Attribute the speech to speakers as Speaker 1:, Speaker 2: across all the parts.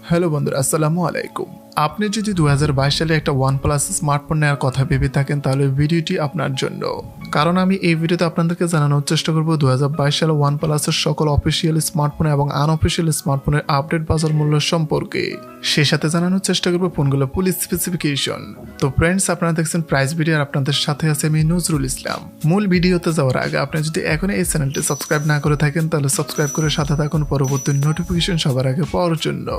Speaker 1: Hello বন্ধুরা, আসসালামু আলাইকুম। আপনি যদি 2022 সালে একটা OnePlus স্মার্টফোন নেওয়ার কথা ভেবে থাকেন তাহলে ভিডিওটি আপনার জন্য, কারণ আমি এই ভিডিওতে আপনাদেরকে জানানোর চেষ্টা করব 2022 সালে OnePlus-এর সকল অফিসিয়াল স্মার্টফোন এবং আনঅফিসিয়াল স্মার্টফোনের আপডেট বাজার মূল্য সম্পর্কে। সেই সাথে জানানোর চেষ্টা করব ফোনগুলো ফুল স্পেসিফিকেশন। তো ফ্রেন্ডস, আপনারা দেখছেন প্রাইস ভিডিও আর আপনাদের সাথে আছে আমি নজরুল ইসলাম। মূল ভিডিওতে যাওয়ার আগে আপনি যদি এখনো এই চ্যানেলটি সাবস্ক্রাইব না করে থাকেন তাহলে সাবস্ক্রাইব করে সাথে থাকুন পরবর্তী নোটিফিকেশন সবার আগে পাওয়ার জন্য।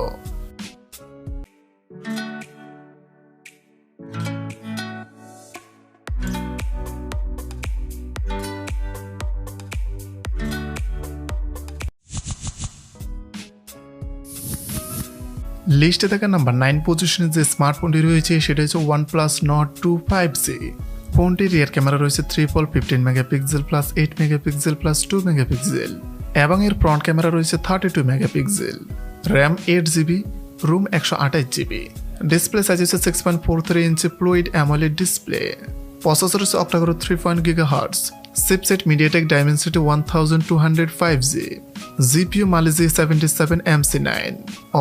Speaker 1: লিস্টে থাকা নাম্বার 9 পজিশনে যে স্মার্টফোনটি রয়েছে সেটা হচ্ছে OnePlus Nord 2 5G। ফোনটির রিয়ার ক্যামেরা রয়েছে triple 15 megapixel plus 8 megapixel plus 2 megapixel এবং এর ফ্রন্ট ক্যামেরা রয়েছে 32 megapixel. RAM 8GB, ROM 128GB। Display size হচ্ছে 6.43 inch fluid AMOLED display. Processor হচ্ছে octacore 3 GHz। Chipset MediaTek Dimensity 1205G। GPU Mali G 77 MC9।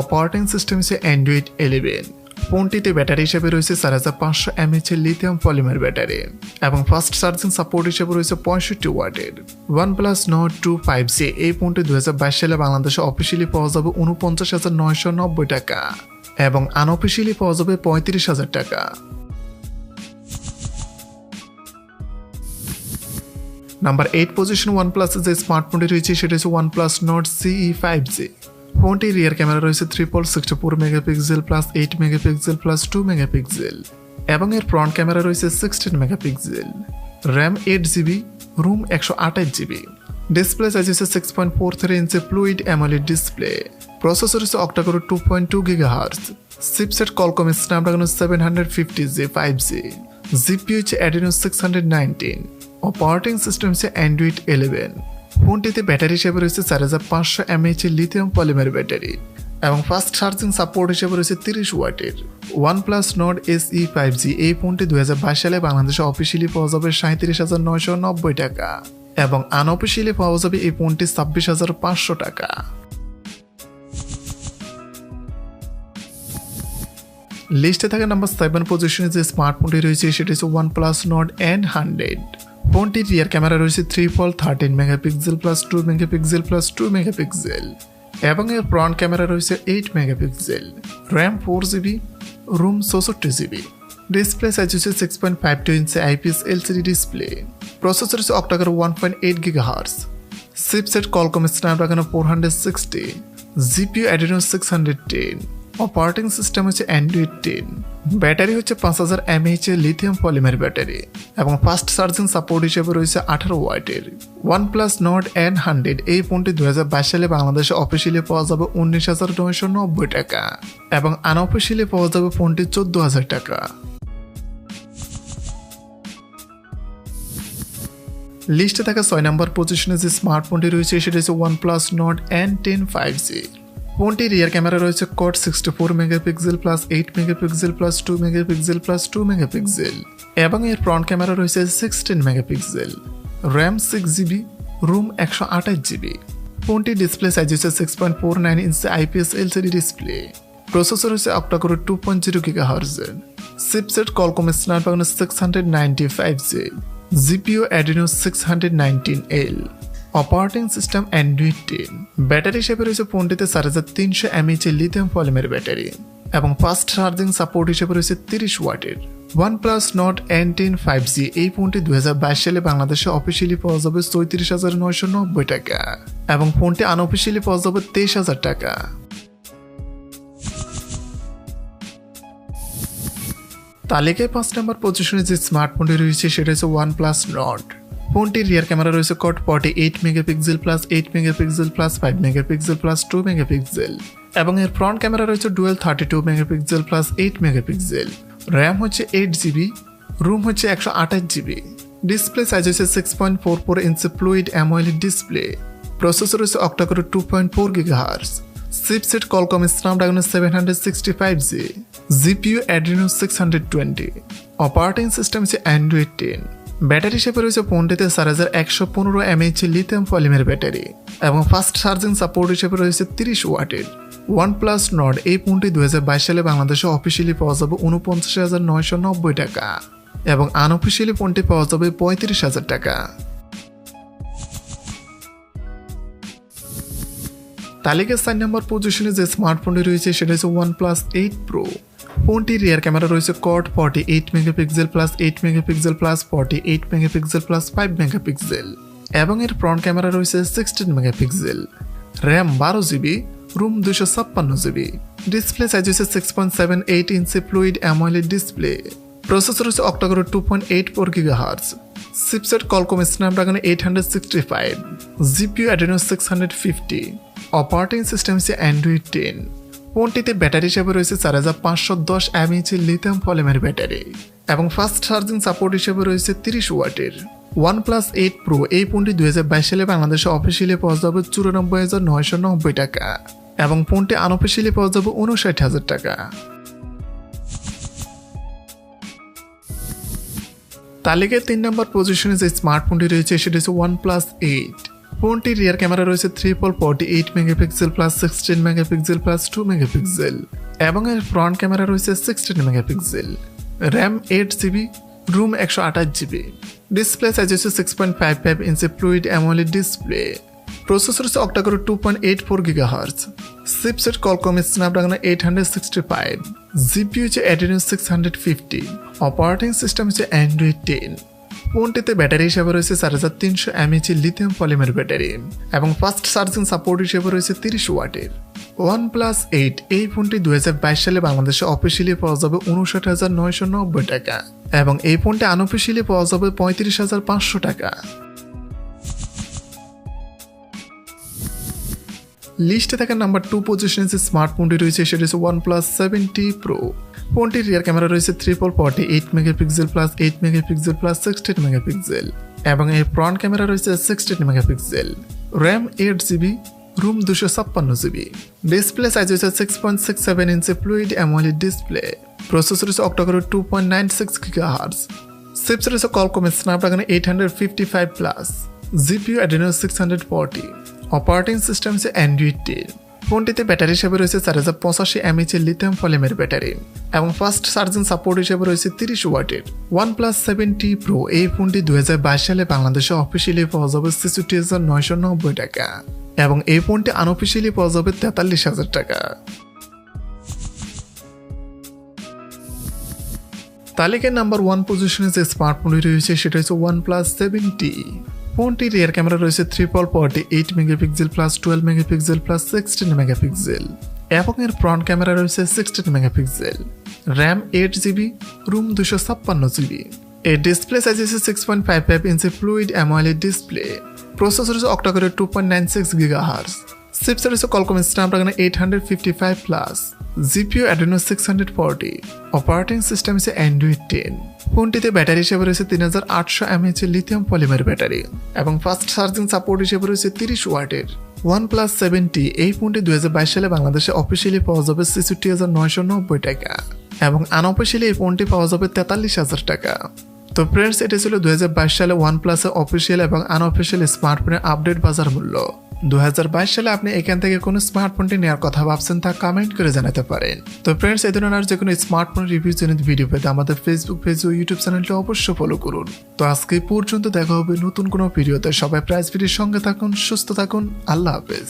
Speaker 1: Operating system হচ্ছে Android 11। ফোনটিতে battery হিসেবে রয়েছে 4500 mAh এর লিথিয়াম পলিমার ব্যাটারি এবং fast charging support হিসেবে রয়েছে 65 ওয়াটের। OnePlus Nord 2 5G এই ফোনটি 2022 সালে বাংলাদেশে অফিসিয়ালি পাওয়া যাবে 49,990 টাকা এবং আনঅফিসিয়ালি পাওয়া যাবে 35,000 টাকা। নাম্বার 8 পজিশন OnePlus যে স্মার্টফোনটি রয়েছে সেটা হচ্ছে OnePlus Nord CE 5G। ফোনটির রিয়ার ক্যামেরা রয়েছে triple 64 megapixel plus 8 megapixel plus 2 megapixel এবং এর ফ্রন্ট ক্যামেরা রয়েছে 16 megapixel. RAM 8GB, ROM 128GB। Display size হচ্ছে 6.43 inch fluid AMOLED display. Processor হচ্ছে octa-core 2.2 GHz। Chipset Qualcomm Snapdragon 750G 5G। GPU হচ্ছে Adreno 619। Operating system হচ্ছে Android 11। ফোনটিতে battery হিসেবে রয়েছে 4500 mAh এর লিথিয়াম পলিমার ব্যাটারি এবং ফাস্ট চার্জিং সাপোর্ট হিসেবে রয়েছে 30 ওয়াটের। OnePlus Nord SE 5G এই ফোনটি 2022 সালে বাংলাদেশে অফিসিয়ালি পাওয়া যাবে 37,990 টাকা এবং আনঅফিসিয়ালি পাওয়া যাবে এই ফোনটি 26,500 টাকা। লিস্টে থাকা নাম্বার 7 পজিশনে যে স্মার্টফোনটি রয়েছে সেটি হচ্ছে OnePlus Nord N100। ফোনটির রিয়ার ক্যামেরা রয়েছে triple 13 megapixel plus 2 megapixel plus 2 megapixel এবং এর ফ্রন্ট ক্যামেরা রয়েছে 8 megapixel. RAM 4GB, room 64GB। Display size হচ্ছে 6.52 ইঞ্চি IPS LCD ডিসপ্লে। প্রসেসর হচ্ছে octa-core 1.8 GHz। Chipset Qualcomm Snapdragon 460। GPU Adreno 610। Operating system হচ্ছে Android 10। Battery হচ্ছে 5000 mAh এর lithium polymer battery এবং fast charging support হিসেবে রয়েছে 18 ওয়াটের। OnePlus Nord N100 এই ফোনটি 2022 সালে বাংলাদেশে অফিসিয়ালি পাওয়া যাবে 19,990 টাকা এবং আনঅফিসিয়ালি পাওয়া যাবে ফোনটি 14,000 টাকা। লিস্টে থাকা 6 নম্বর পজিশনে যে স্মার্টফোনটি রয়েছে সেটা হচ্ছে OnePlus Nord N10 5G। ফোনটির রিয়ার ক্যামেরা রয়েছে code 64 megapixel plus 8 megapixel plus 2 megapixel plus 2 megapixel এবং এর ফ্রন্ট ক্যামেরা রয়েছে 16 megapixel. RAM 6GB, room 128GB। ফোনটির ডিসপ্লে সাইজ হচ্ছে 6.49 ইঞ্চি IPS LCD ডিসপ্লে। প্রসেসর হচ্ছে octa-core 2.0 GHz। Chipset Qualcomm Snapdragon 695G। GPU Adreno 619L। Operating system Android 10। Battery হিসেবে রয়েছে ফোনটিতে 4300 mAh এর লিথিয়াম পলিমার ব্যাটারি এবং ফাস্ট চার্জিং সাপোর্ট হিসেবে রয়েছে 30 ওয়াটের। OnePlus Nord N10 5G এই ফোনটি 2022 সালে বাংলাদেশে অফিসিয়ালি পাওয়া যাবে 34,990 টাকা এবং ফোনটি আনঅফিসিয়ালি পাওয়া যাবে 23,000 টাকা। তালিকায় 5 নম্বর পজিশনে যে স্মার্টফোনটি রয়েছে সেটা হচ্ছে OnePlus Nord। ফোনটির রিয়ার ক্যামেরা রয়েছে code 48 megapixel plus 8 megapixel plus 5 megapixel plus 2 megapixel এবং এর ফ্রন্ট ক্যামেরা রয়েছে dual 32 megapixel plus 8 megapixel. RAM হচ্ছে 8GB, রুম হচ্ছে 128GB। ডিসপ্লে সাইজ হচ্ছে 6.44 ইঞ্চি ফ্লুইড অ্যামোলেড ডিসপ্লে। প্রসেসর হচ্ছে octa-core 2.4 GHz। Chipset Qualcomm Snapdragon 765G। GPU Adreno 620। Operating system হচ্ছে Android 10। Battery হিসেবে রয়েছে ফোনটিতে 4115 mAh লিথিয়াম পলিমার ব্যাটারি এবং ফাস্ট চার্জিং সাপোর্ট হিসেবে রয়েছে 30 ওয়াটের। OnePlus Nord এই ফোনটি 2022 সালে বাংলাদেশে অফিসিয়ালি পাওয়া যাবে 49,990 টাকা এবং আনঅফিসিয়ালি ফোনটি পাওয়া যাবে 35,000 টাকা। তালিকার 4 নম্বর পজিশনে যে স্মার্টফোনটি রয়েছে সেটা হচ্ছে OnePlus 8 Pro। ফোনটির রিয়ার ক্যামেরা রয়েছে quad 48 megapixel plus 8 megapixel plus 48 megapixel plus 5 megapixel এবং এর ফ্রন্ট ক্যামেরা রয়েছে 16 megapixel, RAM 12 GB, room 256 GB, display size হচ্ছে 6.78 ইঞ্চি ফ্লুইড অ্যামোলেড ডিসপ্লে, প্রসেসর হচ্ছে octa-core 2.84 GHz, chipset Qualcomm Snapdragon 865, GPU Adreno 650, operating system হচ্ছে Android 10। ফোনটিতে battery হিসেবে রয়েছে 4510 mAh lithium polymer battery এবং ফাস্ট চার্জিং সাপোর্ট হিসেবে রয়েছে 30 ওয়াটের। OnePlus 8 Pro এই ফোনটি 2022 সালে বাংলাদেশে অফিসিয়ালি পাওয়া যাবে 94,990 টাকা এবং ফোনটি আনঅফিসিয়ালি পাওয়া যাবে 59,000 টাকা। তালিকায় 3 নম্বর পজিশনে যে স্মার্টফোনটি রয়েছে সেটা হচ্ছে OnePlus 8। ফোনটির রিয়ার ক্যামেরা রয়েছে 48 megapixel plus 16 megapixel plus 2 megapixel এবং এর ফ্রন্ট ক্যামেরা রয়েছে 16 megapixel, RAM 8 GB, room 128 GB, display size হচ্ছে 6.55 ইঞ্চি ফ্লুইড অ্যামোলেড ডিসপ্লে, প্রসেসর হচ্ছে octa-core 2.84 GHz, chipset Qualcomm Snapdragon 865, GPU হচ্ছে Adreno 650, অপারেটিং সিস্টেম হচ্ছে Android 10। ফোনটিতে ব্যাটারি হিসেবে রয়েছে 4300 mAh লিথিয়াম পলিমার ব্যাটারি এবং ফাস্ট চার্জিং সাপোর্ট হিসেবে রয়েছে 30 ওয়াটের। OnePlus 8 এই ফোনটি 2022 সালে বাংলাদেশে অফিসিয়ালি পাওয়া যাবে 59,990 টাকা এবং এই ফোনটি আনঅফিসিয়ালি পাওয়া যাবে 35,500 টাকা। লিস্টে থাকা নাম্বার 2 পজিশনে যে স্মার্টফোনটি রয়েছে সেটা হচ্ছে OnePlus 7T Pro। ফোনটির রিয়ার ক্যামেরা রয়েছে 48 megapixel plus 8 megapixel plus 16 megapixel এবং এর ফ্রন্ট ক্যামেরা রয়েছে 16 megapixel, RAM 8 GB, room 256 GB, display size হচ্ছে 6.67 ইঞ্চি ফ্লুইড অ্যামোলেড ডিসপ্লে, প্রসেসর হচ্ছে অক্টাকোর 2.96 GHz, চিপসেট হচ্ছে Qualcomm Snapdragon 855 plus, GPU Adreno 640, operating system হচ্ছে Android 10। ফোনটিতে battery হিসেবে রয়েছে 4085 mAh লিথিয়াম পলিমার ব্যাটারি এবং ফাস্ট চার্জিং সাপোর্ট হিসেবে রয়েছে 30 ওয়াটের। OnePlus 7T Pro এই ফোনটি 2022 সালে বাংলাদেশে অফিসিয়ালি পাওয়া যাবে 66,990 টাকা এবং এই ফোনটি আনঅফিসিয়ালি পাওয়া যাবে 43,000 টাকা। তালিকায় নাম্বার 1 পজিশনে যে স্মার্টফোনটি রয়েছে সেটা হচ্ছে OnePlus 7T। ফোনটির রিয়ার ক্যামেরা রয়েছে 48 megapixel plus 12 megapixel plus 16 megapixel এবং এর ফ্রন্ট ক্যামেরা রয়েছে 16 megapixel, RAM 8 GB, room 256 GB, এর ডিসপ্লে সাইজ হচ্ছে 6.55 ইঞ্চি ফ্লুইড অ্যামোলেড ডিসপ্লে, প্রসেসর হচ্ছে অক্টাকোর 2.96 GHz, চিপসেট হচ্ছে Qualcomm Snapdragon 855 plus, GPU Adreno 640, operating system হচ্ছে Android 10। ফোনটিতে ব্যাটারি হিসেবে রয়েছে 3800 mAh লিথিয়াম পলিমার ব্যাটারি এবং ফাস্ট চার্জিং সাপোর্ট হিসেবে রয়েছে 30 ওয়াটের। OnePlus 7T এই ফোনটি 2022 সালে বাংলাদেশে অফিসিয়ালি পাওয়া যাবে 66,990 টাকা এবং আনঅফিসিয়ালি এই ফোনটি পাওয়া যাবে 43,000 টাকা। তো ফ্রেন্ডস, এটা ছিল 2022 সালে OnePlus এর অফিসিয়াল এবং আনঅফিসিয়াল স্মার্টফোনের আপডেট বাজার মূল্য। 2022 সালে আপনি এখান থেকে কোনো স্মার্টফোনটি নেওয়ার কথা ভাবছেন তা কমেন্ট করে জানাতে পারেন। তো ফ্রেন্ডস, এই ধরনের যে কোনো স্মার্টফোন রিভিউ জনিত ভিডিও পেতে আমাদের ফেসবুক পেজ ও ইউটিউব চ্যানেলটি অবশ্যই ফলো করুন। তো আজকে পর্যন্ত দেখা হবে নতুন কোনো ভিডিওতে। সবাই প্রাইস ভিডিওর সঙ্গে থাকুন, সুস্থ থাকুন, আল্লাহ হাফেজ।